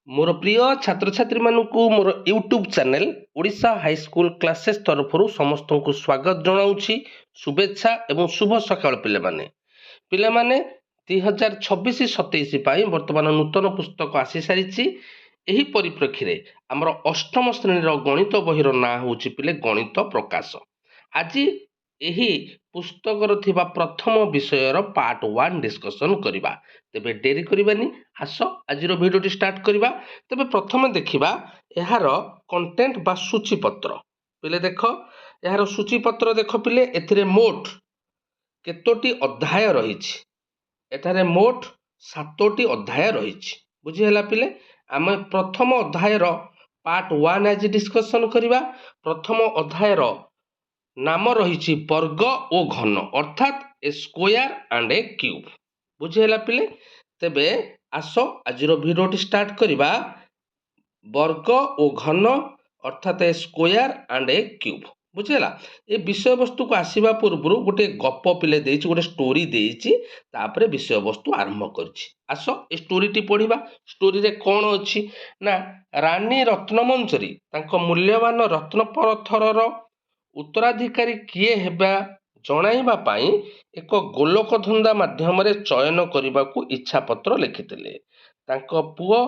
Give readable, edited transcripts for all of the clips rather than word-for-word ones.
मोर प्रिय छात्र छात्री मानू मोर YouTube channel Odisha high school classes तरफ समस्त को स्वागत जनाऊँगी। शुभेच्छा एवं शुभ सकाळ पिले पिले 2026-27 बर्तमान नूतन पुस्तक आसी सारी। यही परिप्रेक्षी रे आमर अष्टम श्रेणी गणित बहीर ना हूँ पिले गणित प्रकाश। आज यही पुस्तकर थिबा प्रथम विषयर पार्ट 1 डिस्कसन करिबा। तेबे डेरी करिबानी, आस आज भिडियो स्टार्ट करिबा। तेबे प्रथमे देखिबा एहार कंटेंट बा सूचीपत्र। पिले देख एहार सूचीपत्र देख पिले एथिरे मोट केतोटी अध्याय रहिछि। एठारे मोट 7टी अध्याय रहिछि। बुझी होला पिले। आमे प्रथम अध्यायर पार्ट 1 आज डिस्कसन करिबा। प्रथम अध्यायर नाम रही वर्ग ओ घन अर्थात ए स्क्वायर एंड ए क्यूब। बुझेगा पिले। तेबे आस आज भिडियो स्टार्ट करिबा। वर्ग ओ घन अर्थात ए स्क्वायर एंड ए क्यूब। बुझेगा। ये विषय वस्तु को आसवा पूर्व गोटे गप पिले देइछि, गोटे स्टोरी देइछि, तापरे विषय वस्तु आरंभ करछि। आस ए स्टोरी पढ़िबा। स्टोरी रे कोन अछि ना रानी रत्नमंजरी तांको मूल्यवान रत्न परथरर उत्तराधिकारी किए हेबा जणाइबा पाई एक गोलक धंदा माध्यम चयन करने को इच्छा पत्र लिखिथिले। तांको पुओ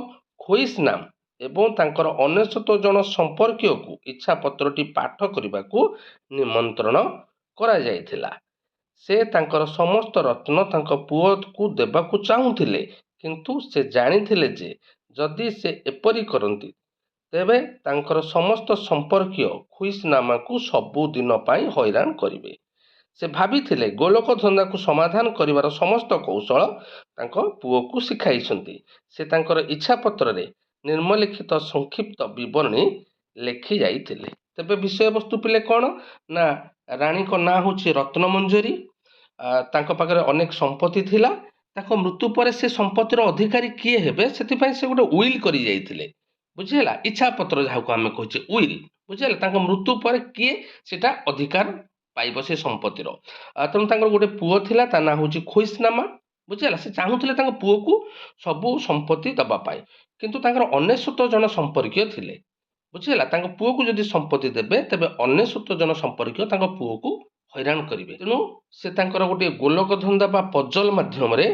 खोइस नाम एवं तांकर 99 जन संपर्कीय को इच्छा पत्रटी पाठ करने को निमंत्रण करा जायथिला। से तांकर समस्त रत्न तांको पुओ को देबाकू चाहूथिले, किंतु से जानिथिले जे जदि से एपरी करंती तेबे तांकर समस्त संपर्कीय खुइसनामा को सबु दिन पाई हैरान करिवे। से भाविथिले गोलक धंदा को समाधान करिवार समस्त कौशल तांको पुओ को शिखाइछंती। से तांकर इच्छा पत्र रे निर्मलिखित संक्षिप्त विवरणी लेखि जाइथिले। तेबे विषय वस्तु पिले कोन ना रानी को ना होछि रत्नमंजरी। तांको पाखरे अनेक संपत्ति थिला। तांको मृत्यु पर से संपत्तिर अधिकारी किए हेबे सेति पई से गोटे उइल करि जाइथिले। बुझेला। इच्छा पत्र जहाँ को आम कहे उइल। बुझेला। तांको मृत्यु पर किए सेटा अधिकार पाइब से संपत्तिर। तेणु तांकर गोटे पुओ थिला, ता ना होछि खोइसनामा। बुझेला। से चाहूथिले तांको पुओ को सबु संपत्ति दबा पाए, किंतु तांकर 99 जन संपर्कीय थिले। बुझेला। तांको पुओ को जदि संपत्ति देबे तेबे 99 जन संपर्कीय तांको पुओ को हैरान करिवे। तेणु से तांकर गोटे गोलक धंदा बा पजल माध्यम रे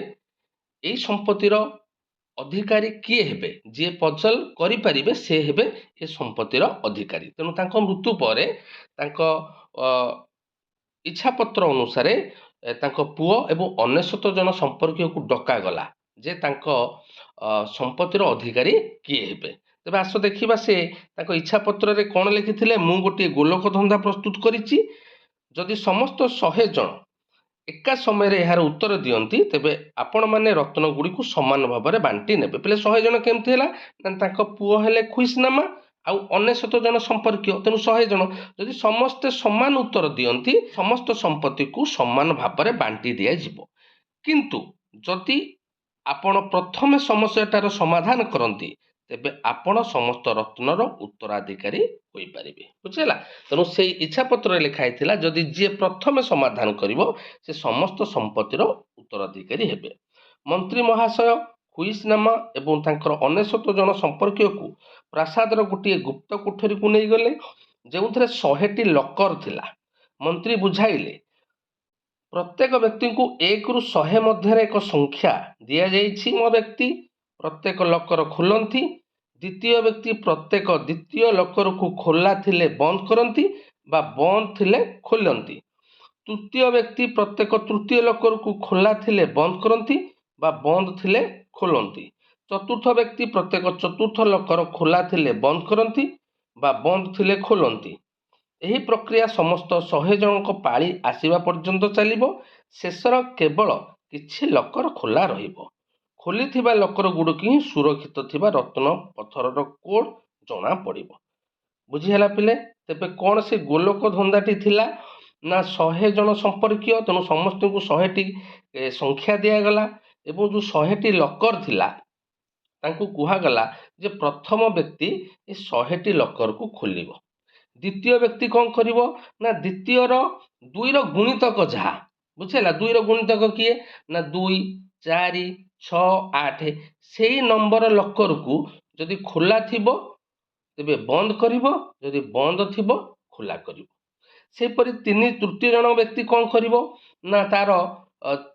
एई संपत्तिर अधिकारी किए हेबे, जे पजल करि परिबे से हेबे ए संपत्तिर अधिकारी। तेणु तांको मृत्यु पर तांको इच्छा पत्र अनुसार तांको पुओ एवं 99 जन संपर्कीय को डका गला जे तांको संपत्तिर अधिकारी किए हेबे। तेबे आस देखिबा से तांको इच्छा पत्र रे कोन लिखिथिले, मु गोटे गोलक धंदा प्रस्तुत करिछि। जदि समस्त 100 जन एका समय यार उत्तर दियंती तेबे आपण माने रत्न गुड़ी को समान भाव में बांटी नेबे। पहले 100 जन केमती है ना पुओ हेले खुइसनामा आउ 99 जन संपर्कीय। तेणु 100 जन जदि समस्ते समान उत्तर दियंती समस्त संपत्ति को समान भाव में बांटी दिया जिवो। किंतु जदि आपण प्रथमे समस्याटार समाधान करती तेबे आपण समस्त रत्नर उत्तराधिकारी होई परिबे। बुझेला। तेणु से इच्छा पत्र लिखाई थिला जदि जे प्रथमे समाधान करिवो से समस्त संपत्तिर उत्तराधिकारी हेबे। मंत्री महाशय खुइसनामा एवं तांकर 99 जन संपर्कीय को प्रासादर गोटे गुप्त कोठरी को नहीं गले, जो 100टी लकर थिला। मंत्री बुझाइले प्रत्येक व्यक्ति को 1 ରୁ 100 मध्य एक संख्या दि जाइछि। व्यक्ति प्रत्येक लकर खोलती, द्वितीय व्यक्ति प्रत्येक द्वितीय लकर को खोला थिले बंद करती बा बंद थिले खोलती। तृतीय व्यक्ति प्रत्येक तृतीय लकर को खोला थिले बंद करती बा बंद थिले खोलती। चतुर्थ व्यक्ति प्रत्येक चतुर्थ लकर खोला थिले बंद करती बा बंद थिले खोलती। यही प्रक्रिया समस्त 100 जन पाली आसवा पर्यंत चलिबो। शेषर केवल किछि लकर खोला रहिबो। खोली थिबा लकर गुड़िक ही सुरक्षित थिबा रत्न पत्थरर कोड जना पड़िबो। बुझी ହେଲା पिले। तेबे कौन से गोलक धंदाटी थिला ना 100 जन संपर्कीय। तेणु समस्त को 100टी संख्या दिगला एवं जो 100टी लकर थिला तांको कुहागला जे प्रथम व्यक्ति ए 100टी लकर को खोलिबो। द्वितीय व्यक्ति कौन करिवो ना द्वितीय 2 गुणितक जहा। बुझेला। 2 गुणितक किए ना 2, 4, 6, 8 से नंबर लकर को ଯଦି ଖୋଲା ଥିବ ତେବେ ବନ୍ଦ କରିବ, ଯଦି ବନ୍ଦ ଥିବ ଖୋଲା କରିବ। ସେହିପରି ତୃତୀୟ ଜଣ ବ୍ୟକ୍ତି କ'ଣ କରିବ ନା ତାର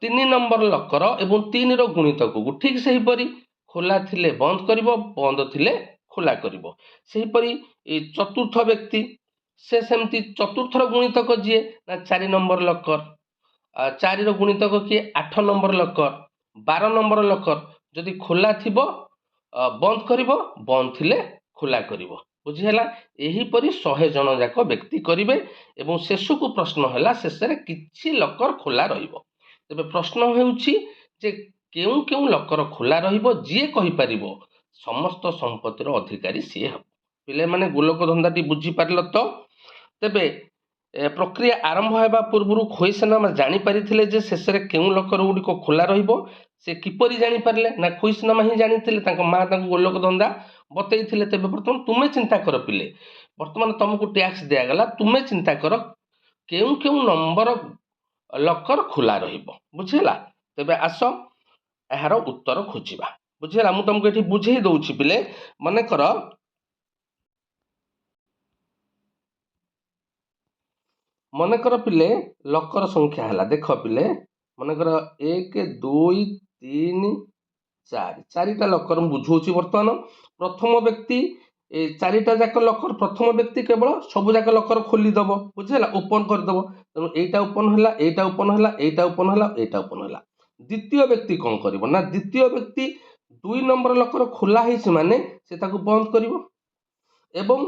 3 ନମ୍ବର ଲକର ଏବଂ 3ର ଗୁଣିତକକୁ ଠିକ୍ ସେହିପରି ଖୋଲା ଥିଲେ ବନ୍ଦ କରିବ, ବନ୍ଦ ଥିଲେ ଖୋଲା କରିବ। ସେହିପରି ଚତୁର୍ଥ ବ୍ୟକ୍ତି ସେ ସେମିତି ଚତୁର୍ଥର ଗୁଣିତକ ଯିଏ ନା 4 ନମ୍ବର ଲକର, 4ର ଗୁଣିତକ କିଏ 8 ନମ୍ବର ଲକର, 12 ନମ୍ବର ଲକର ଯଦି ଖୋଲା ଥିବ ବନ୍ଦ କରିବ, ବନ୍ଦ ଥିଲେ ଖୋଲା କରିବ। ବୁଝିହେଲା? ଏହିପରି 100 ଜଣ ଯାକ ବ୍ୟକ୍ତି କରିବେ ଏବଂ ଶେଷକୁ ପ୍ରଶ୍ନ ହେଲା ଶେଷରେ କିଛି ଲକର ଖୋଲା ରହିବ। ତେବେ ପ୍ରଶ୍ନ ହେଉଛି ଯେ କେଉଁ କେଉଁ ଲକର ଖୋଲା ରହିବ, ଯିଏ କହିପାରିବ ସମସ୍ତ ସମ୍ପତ୍ତିର ଅଧିକାରୀ ସିଏ ହେବ। ପିଲାମାନେ ଗୋଲକ ଧନ୍ଦାଟି ବୁଝିପାରିଲ ତ? ତେବେ ପ୍ରକ୍ରିୟା ଆରମ୍ଭ ହେବା ପୂର୍ବରୁ ଖୋଇସିନାମା ଜାଣିପାରିଥିଲେ ଯେ ଶେଷରେ କେଉଁ ଲକର ଗୁଡ଼ିକ ଖୋଲା ରହିବ। ସେ କିପରି ଜାଣିପାରିଲେ ନା ଖୋଇସିନାମା ହିଁ ଜାଣିଥିଲେ, ତାଙ୍କ ମା ତାଙ୍କୁ ଗୋଲକ ଧନ୍ଦା ବତେଇଥିଲେ। ତେବେ ବର୍ତ୍ତମାନ ତୁମେ ଚିନ୍ତା କର ପିଲେ, ବର୍ତ୍ତମାନ ତମକୁ ଟ୍ୟାକ୍ସ ଦିଆଗଲା, ତୁମେ ଚିନ୍ତା କର କେଉଁ କେଉଁ ନମ୍ବର ଲକର ଖୋଲା ରହିବ। ବୁଝିହେଲା? ତେବେ ଆସ ଏହାର ଉତ୍ତର ଖୋଜିବା। ବୁଝିହେଲା? ମୁଁ ତମକୁ ଏଠି ବୁଝେଇ ଦଉଛି ପିଲେ। ମନେକର ପିଲେ ଲକର ସଂଖ୍ୟା ହେଲା, ଦେଖ ପିଲେ ମନେକର 1 2 3 4, 4ଟା ଲକର ମୁଁ ବୁଝଉଛି। ବର୍ତ୍ତମାନ ପ୍ରଥମ ବ୍ୟକ୍ତି 4ଟା ଯାକ ଲକର, ପ୍ରଥମ ବ୍ୟକ୍ତି କେବଳ ସବୁ ଯାକ ଲକର ଖୋଲିଦବ। ବୁଝିହେଲା? ଓପନ କରିଦବ। ତେଣୁ ଏଇଟା ଓପନ ହେଲା, ଏଇଟା ଓପନ ହେଲା, ଏଇଟା ଓପନ ହେଲା, ଏଇଟା ଓପନ ହେଲା। ଦ୍ୱିତୀୟ ବ୍ୟକ୍ତି କ'ଣ କରିବ ନା ଦ୍ୱିତୀୟ ବ୍ୟକ୍ତି 2 ନମ୍ବର ଲକର ଖୋଲା ହେଇଛି ମାନେ ସେ ତାକୁ ବନ୍ଦ କରିବ ଏବଂ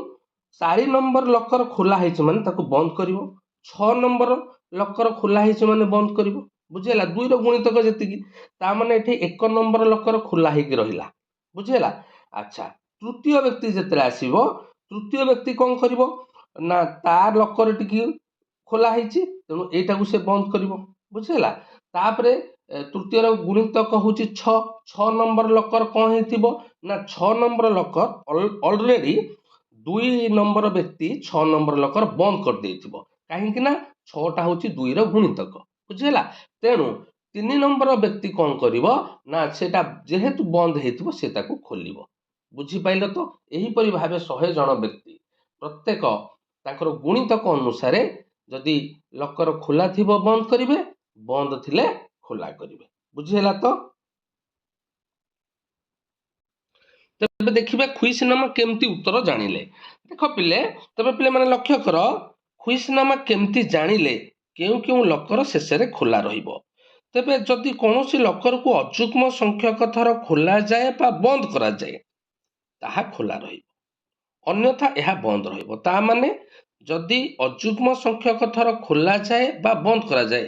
4 ନମ୍ବର ଲକର ଖୋଲା ହେଇଛି ମାନେ ତାକୁ ବନ୍ଦ କରିବ। 6 ନମ୍ବର ଲକର ଖୋଲା ହେଇଛି ମାନେ ବନ୍ଦ କରିବ। ବୁଝିହେଲା? 2ର ଗୁଣିତକ ଯେତିକି, ତା ମାନେ ଏଠି 1 ନମ୍ବର ଲକର ଖୋଲା ହେଇକି ରହିଲା। ବୁଝିହେଲା? ଆଚ୍ଛା, ତୃତୀୟ ବ୍ୟକ୍ତି ଯେତେବେଳେ ଆସିବ, ତୃତୀୟ ବ୍ୟକ୍ତି କ'ଣ କରିବ ନା ତା ଲକର ଟିକେ ଖୋଲା ହେଇଛି, ତେଣୁ ଏଇଟାକୁ ସେ ବନ୍ଦ କରିବ। ବୁଝିହେଲା? ତାପରେ ତୃତୀୟର ଗୁଣିତକ ହେଉଛି 6, 6 ନମ୍ବର ଲକର କ'ଣ ହେଇଥିବ ନା 6 ନମ୍ବର ଲକର ଅଲରେଡି 2 ନମ୍ବର ବ୍ୟକ୍ତି 6 ନମ୍ବର ଲକର ବନ୍ଦ କରିଦେଇଥିବ। କାହିଁକି ନା 6ଟା ହେଉଛି 2ର ଗୁଣିତକ। ବୁଝିହେଲା? ତେଣୁ 3 ନମ୍ବର ବ୍ୟକ୍ତି କ'ଣ କରିବ ନା ସେଟା ଯେହେତୁ ବନ୍ଦ ହେଇଥିବ ସେ ତାକୁ ଖୋଲିବ। ବୁଝିପାରିଲ ତ? ଏହିପରି ଭାବେ 100 ଜଣ ବ୍ୟକ୍ତି ପ୍ରତ୍ୟେକ ତାଙ୍କର ଗୁଣିତକ ଅନୁସାରେ ଯଦି ଲକର ଖୋଲା ଥିବ ବନ୍ଦ କରିବେ, ବନ୍ଦ ଥିଲେ ଖୋଲା କରିବେ। ବୁଝିହେଲା ତ? ତେବେ ଦେଖିବା ଖୁଇସିନାମା କେମିତି ଉତ୍ତର ଜାଣିଲେ। ଦେଖ ପିଲେ, ତେବେ ପିଲାମାନେ ଲକ୍ଷ୍ୟ କର ଖୁଇସିନାମା କେମିତି ଜାଣିଲେ କେଉଁ କେଉଁ ଲକର ଶେଷରେ ଖୋଲା ରହିବ। ତେବେ ଯଦି କୌଣସି ଲକରକୁ ଅଯୁଗ୍ମ ସଂଖ୍ୟକ ଥର ଖୋଲାଯାଏ ବା ବନ୍ଦ କରାଯାଏ ତାହା ଖୋଲା ରହିବ, ଅନ୍ୟଥା ଏହା ବନ୍ଦ ରହିବ। ତା ମାନେ ଯଦି ଅଯୁଗ୍ମ ସଂଖ୍ୟକ ଥର ଖୋଲାଯାଏ ବା ବନ୍ଦ କରାଯାଏ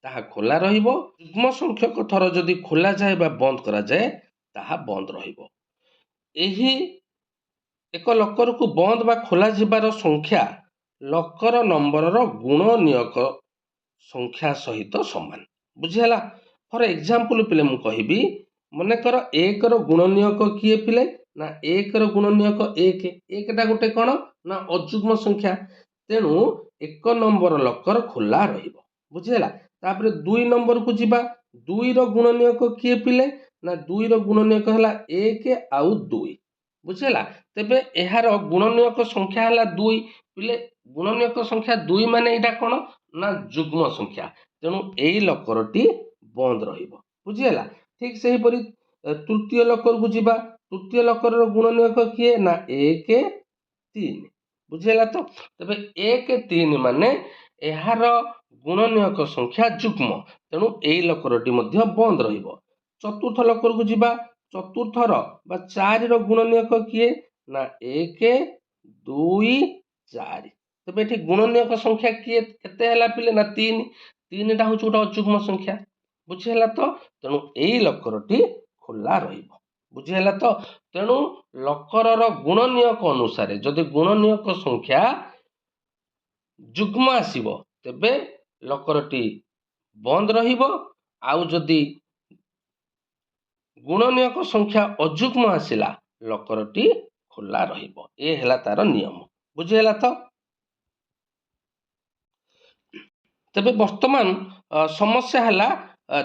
ତାହା ଖୋଲା ରହିବ, ଯୁଗ୍ମ ସଂଖ୍ୟକ ଥର ଯଦି ଖୋଲାଯାଏ ବା ବନ୍ଦ କରାଯାଏ ତାହା ବନ୍ଦ ରହିବ। ଏହି ଏକ ଲକରକୁ ବନ୍ଦ ବା ଖୋଲା ଯିବାର ସଂଖ୍ୟା ଲକର ନମ୍ବରର ଗୁଣନୀୟକ ସଂଖ୍ୟା ସହିତ ସମାନ। ବୁଝିହେଲା? ଫର ଏକ୍ସାମ୍ପଲ ପିଲେ ମୁଁ କହିବି, ମନେକର 1ର ଗୁଣନୀୟକ କିଏ ପିଲେ ନା 1ର ଗୁଣନୀୟକ 1, 1ଟା ଗୋଟେ କ'ଣ ନା ଅଯୁଗ୍ମ ସଂଖ୍ୟା, ତେଣୁ 1 ନମ୍ବର ଲକର ଖୋଲା ରହିବ। ବୁଝିହେଲା? ତାପରେ 2 ନମ୍ବରକୁ ଯିବା, 2ର ଗୁଣନୀୟକ କିଏ ପିଲେ ନା 2ର ଗୁଣନୀୟକ ହେଲା 1 ଆଉ 2। ବୁଝିହେଲା? ତେବେ ଏହାର ଗୁଣନୀୟକ ସଂଖ୍ୟା ହେଲା 2। ପିଲେ ଗୁଣନୀୟକ ସଂଖ୍ୟା 2 ମାନେ ଏଇଟା କ'ଣ ନା ଯୁଗ୍ମ ସଂଖ୍ୟା, ତେଣୁ ଏଇ ଲକରଟି ବନ୍ଦ ରହିବ। ବୁଝିହେଲା? ଠିକ୍ ସେହିପରି ତୃତୀୟ ଲକରକୁ ଯିବା, ତୃତୀୟ ଲକରର ଗୁଣନୀୟକ କିଏ ନା 1 3। ବୁଝିହେଲା ତ? ତେବେ 1 3 ମାନେ ଏହାର ଗୁଣନୀୟକ ସଂଖ୍ୟା ଯୁଗ୍ମ, ତେଣୁ ଏଇ ଲକରଟି ମଧ୍ୟ ବନ୍ଦ ରହିବ। ଚତୁର୍ଥ ଲକରକୁ ଯିବା, ଚତୁର୍ଥର ବା 4ର ଗୁଣନୀୟକ କିଏ ନା 1 2 4। ତେବେ ଏଠି ଗୁଣନୀୟକ ସଂଖ୍ୟା କିଏ କେତେ ହେଲା ପିଲେ ନା 3, 3ଟା ହେଉଛି ଗୋଟେ ଅଯୁଗ୍ମ ସଂଖ୍ୟା। ବୁଝିହେଲା ତ? ତେଣୁ ଏଇ ଲକରଟି ଖୋଲା ରହିବ। ବୁଝିହେଲା ତ? ତେଣୁ ଲକରର ଗୁଣନୀୟକ ଅନୁସାରେ ଯଦି ଗୁଣନୀୟକ ସଂଖ୍ୟା ଯୁଗ୍ମ ଆସିବ ତେବେ ଲକରଟି ବନ୍ଦ ରହିବ, ଆଉ ଯଦି ଗୁଣନୀୟକ ସଂଖ୍ୟା ଅଯୁଗ୍ମ ଆସିଲା ଲକରଟି ଖୋଲା ରହିବ। ଏ ହେଲା ତାର ନିୟମ। ବୁଝିହେଲା ତ? ତେବେ ବର୍ତ୍ତମାନ ସମସ୍ୟା ହେଲା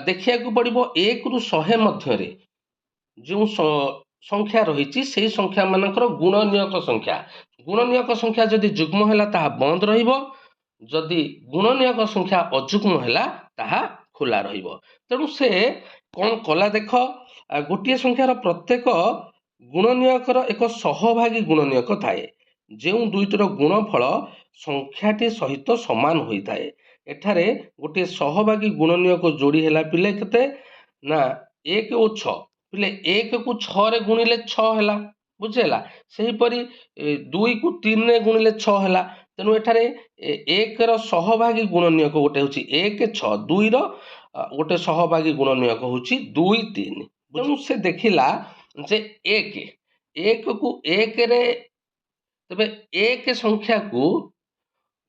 ଦେଖିବାକୁ ପଡ଼ିବ 1ରୁ 100 ମଧ୍ୟରେ ଯେଉଁ संख्या रही से संख्या मानकर गुणनीयक संख्या गुणनीयक संख्या जदि जुग्म है ताहा बंद रही गुणनीयक संख्या अजुग्म है ताहा खोला तेणु से कौन कला देख गोटे संख्यार प्रत्येक गुणनीयकर एक सहभागी गुणनीयक थाए जो दुईटर गुणफल संख्याटी सहित सामान होता है एठारे गोटे सहभागी गुणनीयक जोड़ी है पिले केते ना 1 और 6 पिले 1 को 6 रे गुणिले 6 है बुझेला सेहीपरि 2 को 3 रे गुणिले 6 है तेणु एठारे 1 रो सहभागी गुणनीयक गोटे होची 1 6 2 रो गोटे सहभागी गुणनीयक होची 2 3 तेणु से देखिला जे 1 को 1 रे तबे 1 संख्या को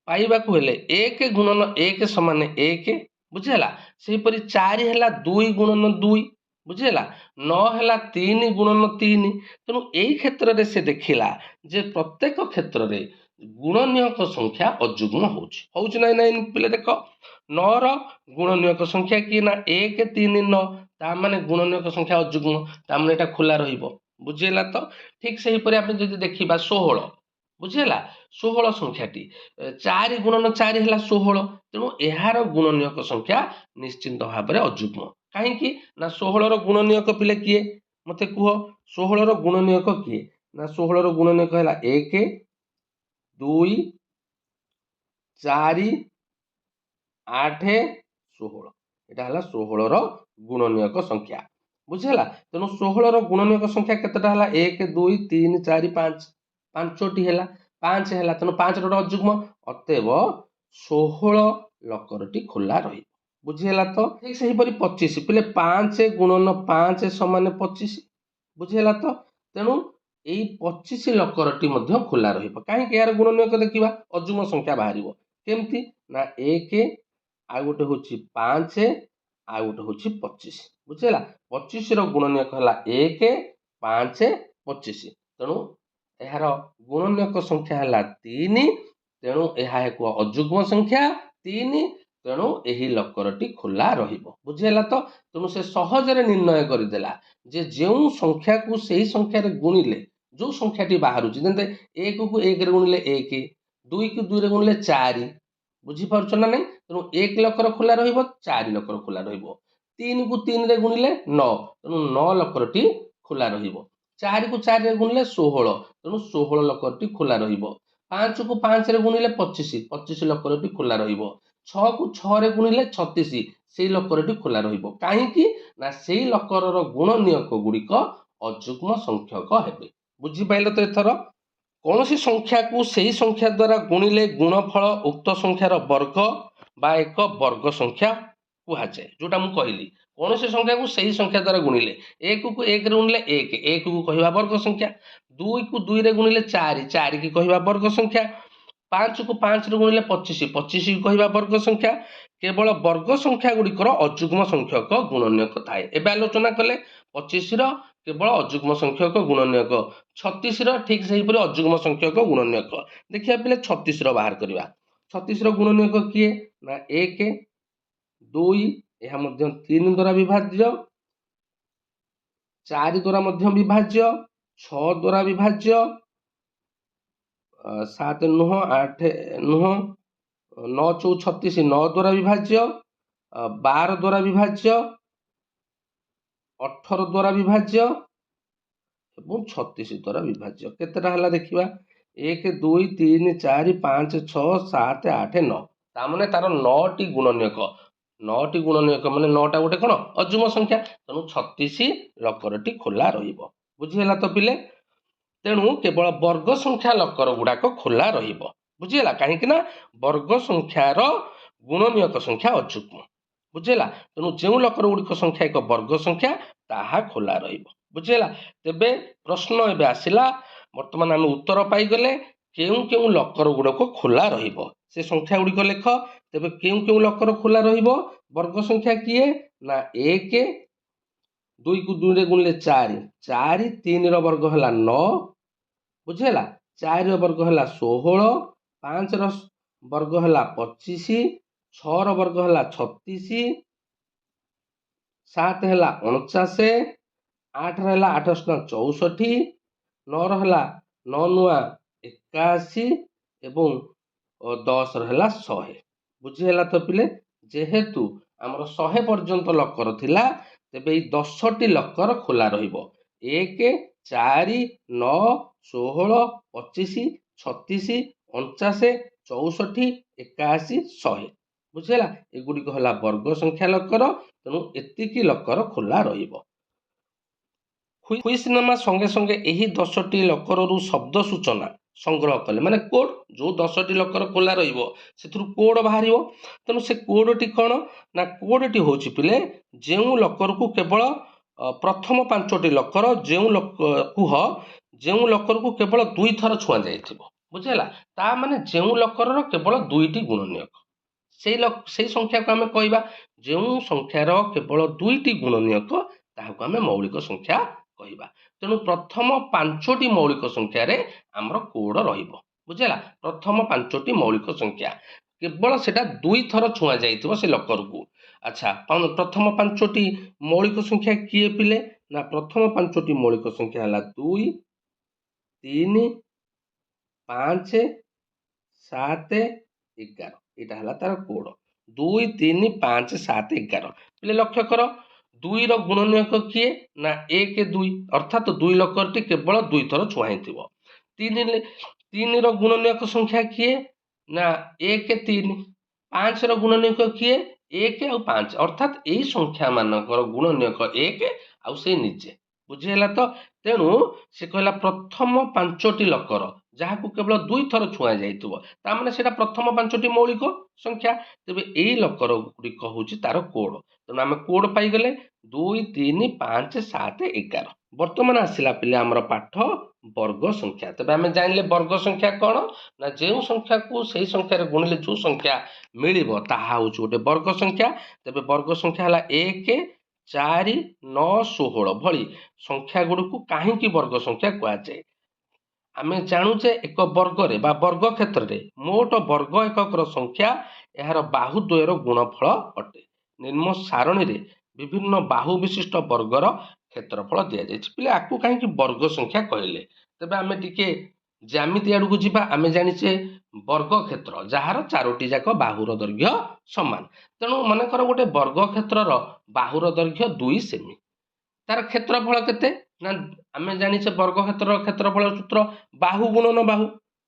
पाइबा को हेले 1 गुणन 1 समान 1 बुझेला सेहीपरि 4 है 2 गुणन 2 बुझेला 9 है 3 गुणन 3 तेणु यही क्षेत्र में से देखिला जे प्रत्येक क्षेत्र में गुणनीयक संख्या अजुग्म होउछि ना नहीं पिले देख 9 रो गुणनीयक संख्या कि ना 1 3 9 ता माने गुणनीयक संख्या अजुग्म ता माने एटा खुला रहिबो बुझेला तो ठीक सही परि आपण जदि देखिबा 16 बुझेला 16 संख्याटी 4 गुणन 4 है 16 तेणु यार गुणनीयक संख्या निश्चिंत भाव में अजुग्म कहीं ना 16 रो गुणनीयक पिले किए मते कुह 16 रो गुणनीयक किए ना 16 रो गुणनीयक है 1 2 4 8 16 एटा हला 16 रो गुणनीयक संख्या बुझेला तेणु 16 रो गुणनीयक संख्या केतेटा हला 1 2 3 4 5 पांचटी है 5 है तेणु 5 रो अजुग्म अतएव 16 लकरटी खोला रही बुझीला तो ठीक सही परि 25 पिले 5 गुणन 5 समान 25 बुझीला तो तेणु यही 25 लकरटी मध्य खोला रहिबो काहे कि यार गुणनीयक देखिबा अजुग्म संख्या बाहरिबो केमती ना 1 आ गोटे होची 5 आ गोटे होची 25 बुझीला 25 रो गुणनीयक हला 1 5 25 तेणु यार गुणनीयक संख्या हला 3 तेणु यह एक अजुग्म संख्या 3 तेणु यही लकरटी खोला रहिबो बुझेला तो तेणु से सहजरे निर्णय करदेला जे जो संख्या को सही संख्या रे गुणिले जो संख्याटी बाहर जेते 1 को 1 रे गुणिले 1 2 को 2 रे गुणिले 4 बुझी पारछ ना नहीं तेणु 1 लकर खोला रहिबो 4 लकर खोला रहिबो 3 को 3 रे गुणिले 9 तेणु 9 लकरटी खोला रहिबो 4 को 4 रे गुणिले 16 तेणु 16 लकरटी खोला रहिबो 5 को 5 रे गुणिले 25 25 लकरटी खोला रहिबो 6 को 6 रे गुणिले 36 से लकरटी खोला रहिबो काहेकि ना सेही लकरर गुणनीयक गुड़िक अजुग्म संख्यक हेबे बुझी पाइल तो एथर कौन सी संख्या को सही संख्या द्वारा गुणिले गुणफल उक्त संख्यार वर्ग बा एक वर्ग संख्या कुहाଯାଏ जोटा मु कहली कौन सी संख्या को सही संख्या द्वारा गुणिले 1 को 1 रे गुणिले 1 1 को कहवा वर्ग संख्या 2 को 2 रे गुणिले 4 4 की कहवा वर्ग संख्या 5 को 5 रे गुणिले 25 25 की कहवा वर्ग संख्या केवल वर्ग संख्या गुड़िकर अजुग्म संख्यक गुणनीयक थाए एबे आलोचना कले 25 रो केवल अजुग्म संख्यक गुणनीयक 36 रो ठीक सही परि अजुग्म संख्यक गुणनीयक देखिया पहिले 36 रो बाहर करबा 36 रो गुणनीयक किए ना 1 2 यह मध्य 3 द्वारा विभाज्य 4 द्वारा मध्य विभाज्य 6 द्वारा विभाज्य 7 नुह 8 नुह 9 चौ 36 9 द्वारा विभाज्य 12 द्वारा विभाज्य 18 द्वारा विभाज्य एवं 36 द्वारा विभाज्य केतेटा हला देखिबा 1 2 3 4 5 6 7 8 9 ता माने तार 9 टी गुणनीयक 9 टी गुणनीयक माने 9 टा गोटे कोन अजुग्म संख्या तेणु 36 लकरटी खोला रहिबो बुझिहेला तो पिले तेणु केवल वर्ग संख्या लकर गुड़ाक खोला रहिबो बुझिहेला काहेकि ना वर्ग संख्यार गुणनीयक संख्या अजुग्म बुझेला तेणु जो लकर गुड़िक संख्या एक वर्ग संख्या ताहा खोला रहिबो बुझेला तेबे प्रश्न एबे आसिला वर्तमान आम उत्तर पाइगले केउ केउ लकर गुड़क खोला रहिबो से संख्या गुड़िक लेख तेबे केउ केउ लकर खोला रहिबो वर्ग संख्या किए ना 1 2 को 2 रे गुणिले 4 4 3 रो वर्ग हला 9 बुझेला 4 रो वर्ग हला 16 5 रो वर्ग हला 25 6 रो वर्ग हला 36 7 हला 49 8 ହେଲା 8 64, 9 ହେଲା 9 ନୂଆ 81 ଏବଂ 10 ହେଲା 100। ବୁଝିହେଲା ତ ପିଲେ? ଯେହେତୁ ଆମର 100 ପର୍ଯ୍ୟନ୍ତ ଲକର ଥିଲା, ତେବେ ଏଇ 10ଟି ଲକର ଖୋଲା ରହିବ। 1 4 9 16 25 36 49 64 81 100। ବୁଝିହେଲା? ଏଗୁଡ଼ିକ ହେଲା ବର୍ଗ ସଂଖ୍ୟା ଲକର, ତେଣୁ ଏତିକି ଲକର ଖୋଲା ରହିବ। ହୁଇସିନେମା ସଙ୍ଗେ ସଙ୍ଗେ ଏହି 10ଟି ଲକରରୁ ଶବ୍ଦ ସୂଚନା ସଂଗ୍ରହ କଲେ, ମାନେ କୋଡ୍। ଯୋଉ 10ଟି ଲକର ଖୋଲା ରହିବ ସେଥିରୁ କୋଡ୍ ବାହାରିବ। ତେଣୁ ସେ କୋଡ୍ଟି କ'ଣ ନା, କୋଡ୍ଟି ହେଉଛି ପିଲେ ଯେଉଁ ଲକରକୁ କେବଳ ପ୍ରଥମ 5ଟି ଲକର ଯେଉଁ ଲକରକୁ କେବଳ 2 ଥର ଛୁଆଁ ଯାଇଥିବ। ବୁଝିହେଲା? ତା ମାନେ ଯେଉଁ ଲକରର କେବଳ 2ଟି ଗୁଣନୀୟକ, ସେଇ ସଂଖ୍ୟାକୁ ଆମେ କହିବା। ଯେଉଁ ସଂଖ୍ୟାର କେବଳ 2ଟି ଗୁଣନୀୟକ ତାହାକୁ ଆମେ ମୌଳିକ ସଂଖ୍ୟା କହିବା। ତେଣୁ ପ୍ରଥମ 5ଟି ମୌଳିକ ସଂଖ୍ୟାରେ ଆମର କୋଡ୍ ରହିବ। ବୁଝିହେଲା? ପ୍ରଥମ 5ଟି ମୌଳିକ ସଂଖ୍ୟା କେବଳ ସେଟା 2 ଥର ଛୁଆଁ ଯାଇଥିବ ସେ ଲକରକୁ। ଆଚ୍ଛା, ପ୍ରଥମ 5ଟି ମୌଳିକ ସଂଖ୍ୟା କିଏ ପିଲେ? ନା, ପ୍ରଥମ 5ଟି ମୌଳିକ ସଂଖ୍ୟା ହେଲା 2 3 5 7 11। ଏଇଟା ହେଲା ତାର କୋଡ୍। 2 3 5 7 11। ପିଲେ ଲକ୍ଷ୍ୟ କର, 2ର ଗୁଣନୀୟକ କିଏ? ନା 1 2, ଅର୍ଥାତ୍ 2 ଲକରଟି କେବଳ 2 ଥର ଛୁଆଁ ହେଇଥିବ। 3ର ଗୁଣନୀୟକ ସଂଖ୍ୟା କିଏ? ନା 1 3। 5ର ଗୁଣନୀୟକ କିଏ? 1 ଆଉ 5, ଅର୍ଥାତ୍ ଏଇ ସଂଖ୍ୟା ମାନଙ୍କର ଗୁଣନୀୟକ 1 ଆଉ ସେ ନିଜେ। ବୁଝିହେଲା ତ? ତେଣୁ ସେ କହିଲା ପ୍ରଥମ 5ଟି ଲକର ଯାହାକୁ କେବଳ 2 ଥର ଛୁଆଁ ଯାଇଥିବ, ତା ମାନେ ସେଇଟା ପ୍ରଥମ 5ଟି ମୌଳିକ ସଂଖ୍ୟା। ତେବେ ଏଇ ଲକର ଗୁଡ଼ିକ ହେଉଛି ତାର କୋଡ୍। ତେଣୁ ଆମେ କୋଡ୍ ପାଇଗଲେ 2 3 5 7 11। ବର୍ତ୍ତମାନ ଆସିଲା ପିଲେ ଆମର ପାଠ ବର୍ଗ ସଂଖ୍ୟା। ତେବେ ଆମେ ଜାଣିଲେ ବର୍ଗ ସଂଖ୍ୟା କ'ଣ ନା, ଯେଉଁ ସଂଖ୍ୟାକୁ ସେଇ ସଂଖ୍ୟାରେ ଗୁଣିଲେ ଯେଉଁ ସଂଖ୍ୟା ମିଳିବ ତାହା ହେଉଛି ଗୋଟେ ବର୍ଗ ସଂଖ୍ୟା। ତେବେ ବର୍ଗ ସଂଖ୍ୟା ହେଲା 1 4 9 16 ଭଳି ସଂଖ୍ୟା ଗୁଡ଼ିକୁ କାହିଁକି ବର୍ଗ ସଂଖ୍ୟା କୁହାଯାଏ? ଆମେ ଜାଣୁ ଯେ ଏକ ବର୍ଗରେ ବା ବର୍ଗ କ୍ଷେତ୍ରରେ ମୋଟ ବର୍ଗ ଏକକର ସଂଖ୍ୟା ଏହାର ବାହୁ ଦ୍ୱୟର ଗୁଣଫଳ ଅଟେ। ନିମ୍ନ ସାରଣୀରେ ବିଭିନ୍ନ ବାହୁ ବିଶିଷ୍ଟ ବର୍ଗର କ୍ଷେତ୍ରଫଳ ଦିଆଯାଇଛି। ପିଲେ ଆକୁ କାହିଁକି ବର୍ଗ ସଂଖ୍ୟା କହିଲେ? ତେବେ ଆମେ ଟିକେ ଜ୍ୟାମିତି ଆଡ଼କୁ ଯିବା। ଆମେ ଜାଣିଛେ ବର୍ଗ କ୍ଷେତ୍ର ଯାହାର 4ଟି ଯାକ ବାହୁର ଦୈର୍ଘ୍ୟ ସମାନ। ତେଣୁ ମନେକର ଗୋଟେ ବର୍ଗ କ୍ଷେତ୍ରର ବାହୁର ଦୈର୍ଘ୍ୟ 2 ସେମି। ତାର କ୍ଷେତ୍ରଫଳ କେତେ? ନା, ଆମେ ଜାଣିଛେ ବର୍ଗ କ୍ଷେତ୍ରର କ୍ଷେତ୍ରଫଳ ସୂତ୍ର ବାହୁ ଗୁଣନ ବାହୁ।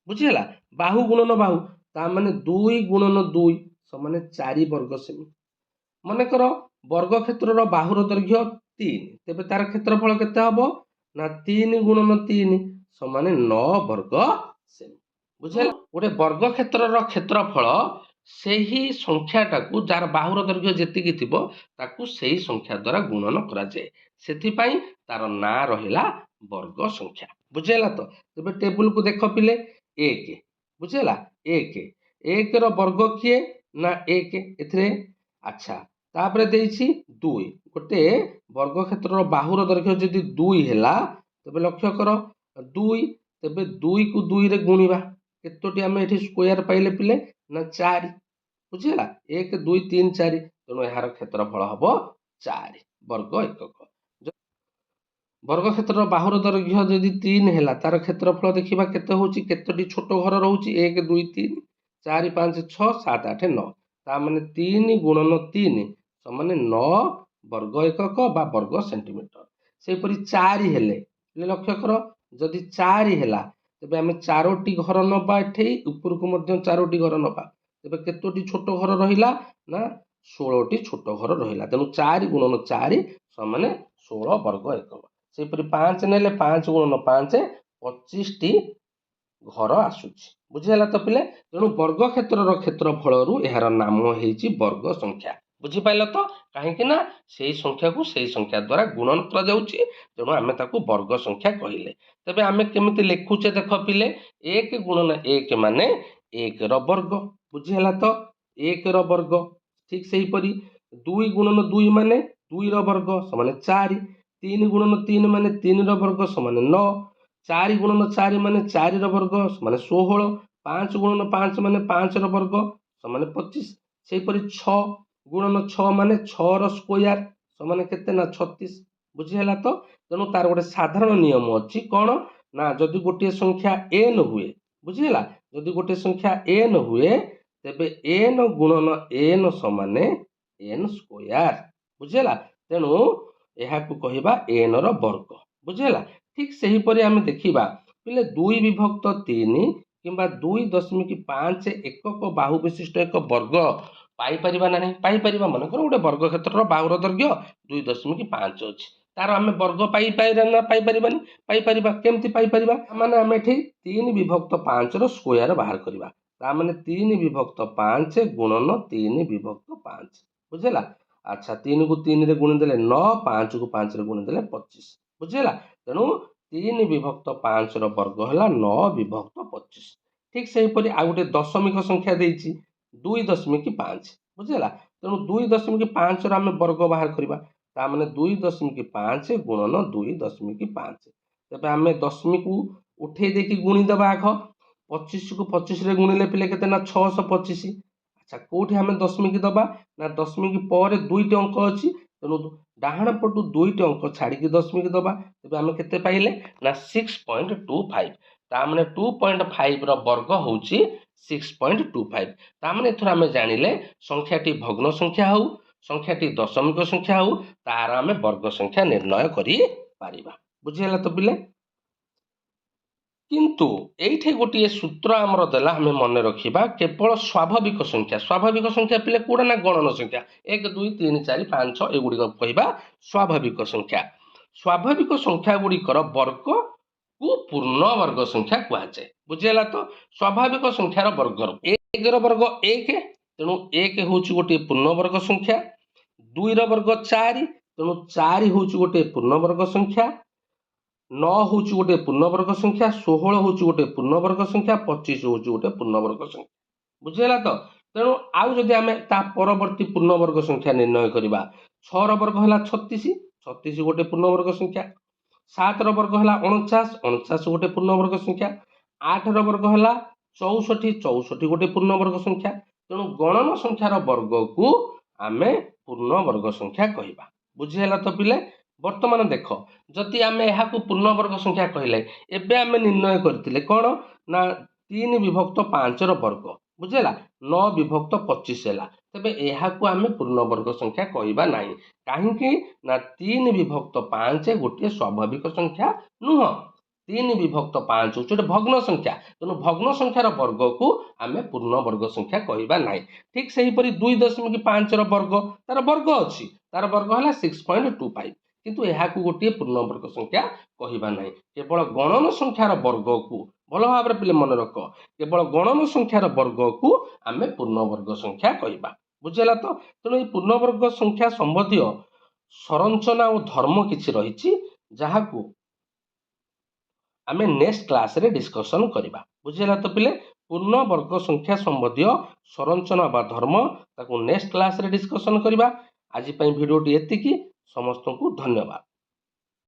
ବୁଝିହେଲା? ବାହୁ ଗୁଣନ ବାହୁ, ତା ମାନେ 2 ଗୁଣନ 2 ସମାନେ 4 ବର୍ଗ ସେମି। ମନେକର ବର୍ଗ କ୍ଷେତ୍ରର ବାହୁର ଦୈର୍ଘ୍ୟ 3, ତେବେ ତାର କ୍ଷେତ୍ରଫଳ କେତେ ହବ? ନା 3 ଗୁଣନ 3 ସମାନେ 9 ବର୍ଗ ସେମି। ବୁଝିହେଲା? ଗୋଟେ ବର୍ଗ କ୍ଷେତ୍ରର କ୍ଷେତ୍ରଫଳ ସେହି ସଂଖ୍ୟାଟାକୁ, ଯାହାର ବାହୁର ଦୈର୍ଘ୍ୟ ଯେତିକି ଥିବ, ତାକୁ ସେଇ ସଂଖ୍ୟା ଦ୍ୱାରା ଗୁଣନ କରାଯାଏ। ସେଥିପାଇଁ ତାର ନାଁ ରହିଲା ବର୍ଗ ସଂଖ୍ୟା। ବୁଝିହେଲା ତ? ତେବେ ଟେବୁଲକୁ ଦେଖ ପିଲେ, 1। ବୁଝିହେଲା? 1ର ବର୍ଗ କିଏ? ନା 1 ଏଥିରେ। ଆଚ୍ଛା, ତାପରେ ଦେଇଛି 2। ଗୋଟେ ବର୍ଗ କ୍ଷେତ୍ରର ବାହୁର ଦୈର୍ଘ୍ୟ ଯଦି 2 ହେଲା, ତେବେ ଲକ୍ଷ୍ୟ କର 2, ତେବେ 2କୁ 2ରେ ଗୁଣିବା। କେତୋଟି ଆମେ ଏଠି ସ୍କୋୟାର ପାଇଲେ ପିଲେ? ନା 4। ବୁଝିହେଲା? 1 2 3 4। ତେଣୁ ଏହାର କ୍ଷେତ୍ରଫଳ ହବ 4 ବର୍ଗ ଏକକ। ବର୍ଗ କ୍ଷେତ୍ରର ବାହୁର ଦୈର୍ଘ୍ୟ ଯଦି 3 ହେଲା, ତାର କ୍ଷେତ୍ରଫଳ ଦେଖିବା କେତେ ହେଉଛି? କେତୋଟି ଛୋଟ ଘର ରହୁଛି? 1 2 3 4 5 6 7 8 9। ତା ମାନେ 3 ଗୁଣନ 3 ସମାନେ 9 ବର୍ଗ ଏକକ ବା ବର୍ଗ ସେଣ୍ଟିମିଟର। ସେହିପରି 4 ହେଲେ, ଲକ୍ଷ୍ୟ କର, ଯଦି 4 ହେଲା ତେବେ ଆମେ 4ଟି ଘର ନେବା, ଏଠି ଉପରକୁ ମଧ୍ୟ 4ଟି ଘର ନେବା। ତେବେ କେତୋଟି ଛୋଟ ଘର ରହିଲା? ନା 16ଟି ଛୋଟ ଘର ରହିଲା। ତେଣୁ 4 ଗୁଣନ 4 ସମାନେ 16 ବର୍ଗ ଏକକ। ସେହିପରି 5 ନେଲେ 5 ଗୁଣନ 5 25ଟି ଘର ଆସୁଛି। ବୁଝିହେଲା ତ ପିଲେ? ତେଣୁ ବର୍ଗ କ୍ଷେତ୍ରର କ୍ଷେତ୍ରଫଳରୁ ଏହାର ନାମ ହେଇଛି ବର୍ଗ ସଂଖ୍ୟା। ବୁଝିପାରିଲ ତ? କାହିଁକି ନା ସେଇ ସଂଖ୍ୟାକୁ ସେଇ ସଂଖ୍ୟା ଦ୍ୱାରା ଗୁଣନ କରାଯାଉଛି, ତେଣୁ ଆମେ ତାକୁ ବର୍ଗ ସଂଖ୍ୟା କହିଲେ। ତେବେ ଆମେ କେମିତି ଲେଖୁଛେ ଦେଖ ପିଲେ, 1 ଗୁଣନ 1 ମାନେ 1ର ବର୍ଗ। ବୁଝିହେଲା ତ? 1ର ବର୍ଗ। ଠିକ୍ ସେହିପରି 2 ଗୁଣନ 2 ମାନେ 2ର ବର୍ଗ ସମାନେ 4। 3 ଗୁଣନ 3 ମାନେ 3ର ବର୍ଗ ସମାନେ 9। 4 ଗୁଣନ 4 ମାନେ 4ର ବର୍ଗ ସମାନେ 16। 5 ଗୁଣନ 5 ମାନେ 5ର ବର୍ଗ ସମାନେ 25। ସେହିପରି 6 ଗୁଣନ 6 ମାନେ 6ର ସ୍କୋୟାର ସମାନେ କେତେ? ନା 36। बुझीगला तो तेणु तार गोटे साधारण नियम अच्छी कौन ना जदि गोटे संख्या एन हुए बुझीगला जदि गोटे संख्या एन हुए तेबे एन गुणन एन समान एन स्क्वायर बुझीगला तेणु यह कहवा एन रो वर्ग बुझीगला ठीक से हीपरि आम देखा पिले 2 विभक्त 3 किंबा 2.5 एकक बाहु विशिष्ट एक वर्ग पाइपर ना नहीं पाइपर मनकर गोटे वर्ग क्षेत्र बाहुर दैर्घ्य 2.5 अच्छी तार आम वर्ग पाइपर ना पाइपर पाइपर केमती पाइपर माने आम ये 3 विभक्त 5 रो स्क्वायर बाहर करवा ताने 3 विभक्त 5 गुणन 3 विभक्त 5 बुझेगा अच्छा 3 को 3 रे गुणी देले 9 5 को 5 रे गुणी देले 25 बुझेगा तेणु 3 विभक्त 5 रो वर्ग है 9 विभक्त 25 ठीक से हीपरि आ गोटे दशमिक संख्या देछि 2.5 बुझेगा तेणु 2.5 रो आम वर्ग बाहर करवा ताने 2.5 गुणन 2.5 तेबे आम दशमिक उठे देकी गुणी दबा आख 25 को 25 रे गुणिले पिले केते ना 625 अच्छा कोठी आम दशमिक दबा ना दशमिक पर 2टी अंक अच्छी तेणु डाहाण पटू 2टी अंक छाड़ी दशमिक दबा तेबे आम केते पाइले ना 6.25 तामने 2.5 रो वर्ग होची 6.25 तामने एथर आम जानिले संख्याटी भग्न संख्या हो संख्याटी दशमिक संख्या हो तार आम वर्ग संख्या निर्णय करि पारिबा बुझीगला तो पिले किंतु एठे गोटे सूत्र आमर देला आम मन रखा केवल स्वाभाविक संख्या पिले कौड़ा ना गणन संख्या 1 2 3 4 5 6 एगुड़ी कहवा स्वाभाविक संख्या गुड़िकर वर्ग को पूर्ण वर्ग संख्या कहुए बुझीगला तो स्वाभाविक संख्यार वर्ग 1 वर्ग 1 तेणु 1 हूँ गोटे पूर्ण वर्ग संख्या 2 वर्ग 4 तेणु 4 हूँ गोटे पूर्ण वर्ग संख्या 9 हूँ गोटे पूर्ण वर्ग संख्या 16 हूँ गोटे पूर्ण वर्ग संख्या 25 हूँ गोटे पूर्ण वर्ग संख्या बुझीगला तो तेणु आउ जदि आम ता परवर्ती पूर्ण वर्ग संख्या निर्णय करवा 6 वर्ग है 36 36 गोटे पूर्ण वर्ग संख्या 7 वर्ग है 49 49 गोटे पूर्ण वर्ग संख्या 8 वर्ग है 64 64 गोटे पूर्ण वर्ग संख्या तेणु गणन संख्यार वर्ग को आम पूर्ण वर्ग संख्या कहवा बुझीगला तो पिले वर्तमान देख जदि आम यहाँ पूर्ण वर्ग संख्या कहले एबे आम निर्णय करते कौन ना 3 विभक्त 5 वर्ग बुझेगा 9 विभक्त 25 है तेबे यहाँ आम पूर्ण वर्ग संख्या कहवा ना कहीं ना 3 विभक्त 5 गोटे स्वाभाविक संख्या नुह 3 विभक्त 5 हूँ गोटे भग्न संख्या तेणु भग्न संख्यार वर्ग को आम पूर्ण वर्ग संख्या कहवा ना ठीक से हीपरि 2.5 वर्ग तार वर्ग अच्छी तार वर्ग है 6.25 किंतु यहाँ गोटे पूर्ण वर्ग संख्या कहवा ना केवल गणन संख्यार वर्ग को भल भाव पे मन रख केवल गणन संख्यार वर्ग को आम पूर्ण वर्ग संख्या कहवा बुझेगा तो तेणु ये पूर्ण वर्ग संख्या संबंधी संरचना और धर्म किसी रही जहाँ आम नेक्स्ट क्लास रे डिस्कसन करवा बुझेगा तो पिले पूर्ण वर्ग संख्या संबंधी संरचना बा धर्म ताकू नेक्स्ट क्लास रे डिस्कसन करवा आज भिडियोटी एतिकी समस्त को धन्यवाद।